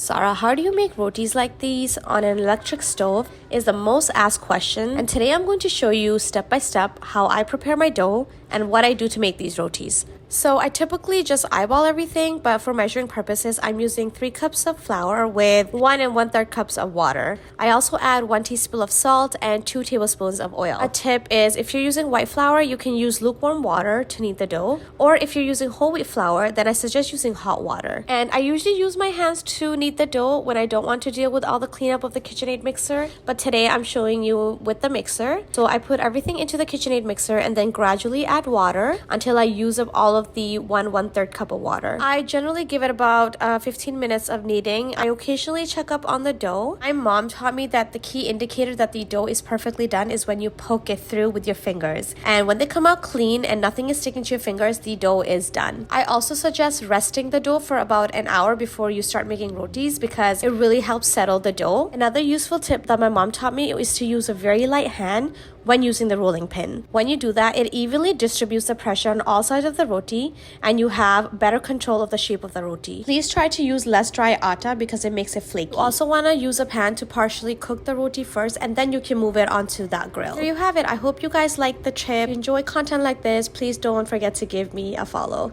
Sarah, how do you make rotis like these on an electric stove is the most asked question, and today I'm going to show you step by step how I prepare my dough and what I do to make these rotis. So I typically just eyeball everything, but for measuring purposes, I'm using 3 cups of flour with 1 and 1/3 cups of water. I also add 1 teaspoon of salt and 2 tablespoons of oil. A tip is if you're using white flour, you can use lukewarm water to knead the dough, or if you're using whole wheat flour, then I suggest using hot water. And I usually use my hands to knead the dough when I don't want to deal with all the cleanup of the KitchenAid mixer, but today I'm showing you with the mixer. So I put everything into the KitchenAid mixer and then gradually add water until I use up all of the 1/3 cup of water. I generally give it about 15 minutes of kneading. I occasionally check up on the dough. My mom taught me that the key indicator that the dough is perfectly done is when you poke it through with your fingers. And when they come out clean and nothing is sticking to your fingers, the dough is done. I also suggest resting the dough for about an hour before you start making rotis because it really helps settle the dough. Another useful tip that my mom taught me is to use a very light hand when using the rolling pin. When you do that, it evenly distributes the pressure on all sides of the roti and you have better control of the shape of the roti. Please try to use less dry atta because it makes it flaky. You also want to use a pan to partially cook the roti first and then you can move it onto that grill. There you have it. I hope you guys like the tip. If you enjoy content like this, please don't forget to give me a follow.